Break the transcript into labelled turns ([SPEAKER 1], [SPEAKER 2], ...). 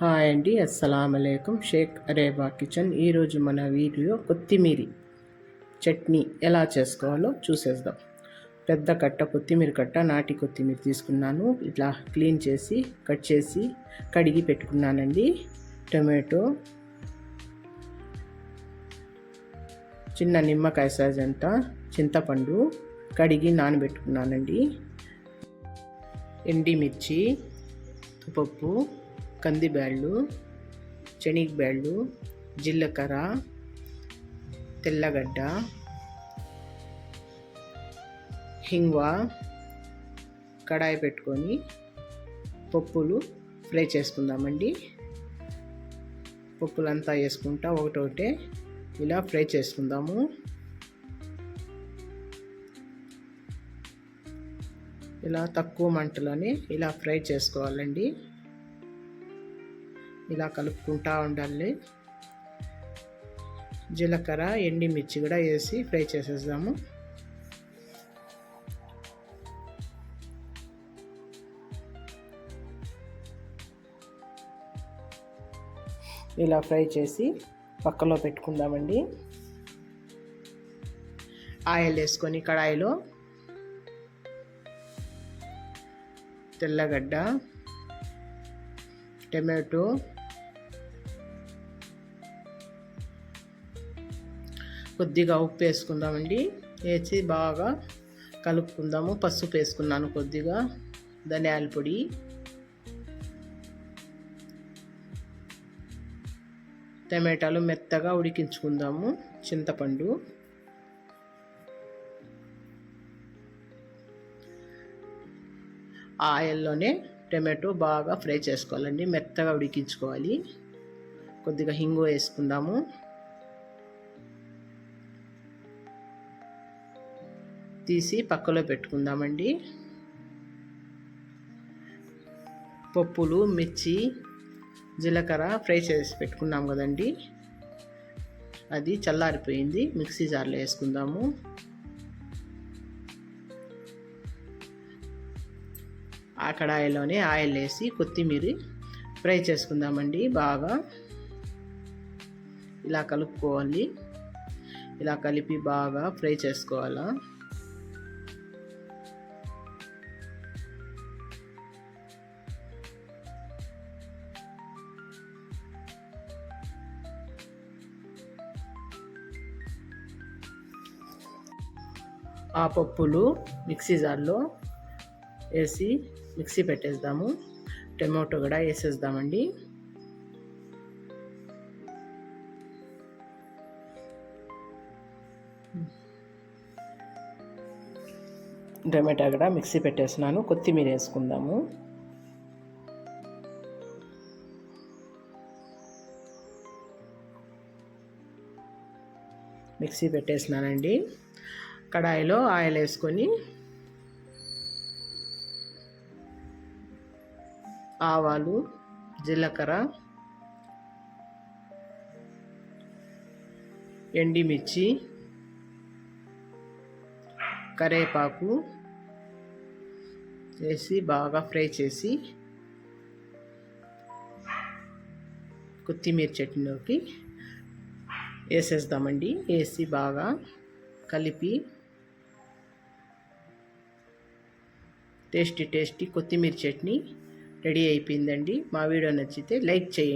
[SPEAKER 1] Hi అండి, అస్సలం అలైకుం. షేక్ అరేబా కిచెన్. ఈరోజు మన వీడియో కొత్తిమీర చట్నీ ఎలా చేసుకోవాలో చూసేద్దాం. పెద్ద కట్ట కొత్తిమీర కట్ట, నాటి కొత్తిమీర తీసుకున్నాను. ఇట్లా క్లీన్ చేసి కట్ చేసి కడిగి పెట్టుకున్నానండి. టొమాటో, చిన్న నిమ్మకాయ సైజ్ అంత చింతపండు కడిగి నానబెట్టుకున్నానండి. ఎండిమిర్చి, పప్పు, కందిబ్యాళ్ళు, శనగబ్యాళ్ళు, జీలకర్ర, తెల్లగడ్డ, హింగ్వ, కడాయి పెట్టుకొని పప్పులు ఫ్రై చేసుకుందామండి. పప్పులంతా వేసుకుంటా ఒకటొకటే ఇలా ఫ్రై చేసుకుందాము. ఇలా తక్కువ మంటలోనే ఇలా ఫ్రై చేసుకోవాలండి. ఇలా కలుపుకుంటూ ఉండాలి. జీలకర్ర, ఎండిమిర్చి కూడా వేసి ఫ్రై చేసేద్దాము. ఇలా ఫ్రై చేసి పక్కలో పెట్టుకుందామండి. ఆయిల్ వేసుకొని కడాయిలో తెల్లగడ్డ, టమాటో, కొద్దిగా ఉప్పు వేసుకుందామండి. వేసి బాగా కలుపుకుందాము. పసుపు వేసుకున్నాను, కొద్దిగా ధనియాల పొడి, టమాటాలు మెత్తగా ఉడికించుకుందాము. చింతపండు, ఆయిల్లోనే టమాటో బాగా ఫ్రై చేసుకోవాలండి, మెత్తగా ఉడికించుకోవాలి. కొద్దిగా హింగు వేసుకుందాము. తీసి పక్కలో పెట్టుకుందామండి. పప్పులు, మిర్చి, జీలకర్ర ఫ్రై చేసి పెట్టుకున్నాం కదండి, అది చల్లారిపోయింది. మిక్సీ జార్లో వేసుకుందాము. ఆ కడాయిలోనే ఆయిల్ వేసి కొత్తిమీర ఫ్రై చేసుకుందామండి. బాగా ఇలా కలుపుకోవాలి. ఇలా కలిపి బాగా ఫ్రై చేసుకోవాలా. ఆ పప్పులు మిక్సీ జార్లో వేసి మిక్సీ పెట్టేద్దాము. టమాటో కూడా వేసేద్దామండి. టమాటా కూడా మిక్సీ పెట్టేస్తున్నాను. కొత్తిమీర వేసుకుందాము. మిక్సీ పెట్టేసినానండి. కడాయిలో ఆయిల్ వేసుకొని ఆవాలు, జీలకర్ర, ఎండిమిర్చి, కరివేపాకు వేసి బాగా ఫ్రై చేసి కొత్తిమీర చట్నీలోకి వేసేద్దామండి. వేసి బాగా కలిపి టేస్టీ కొత్తిమీర చట్నీ రెడీ అయిపోయిందండి. మా వీడియో నచ్చితే లైక్ చేయండి.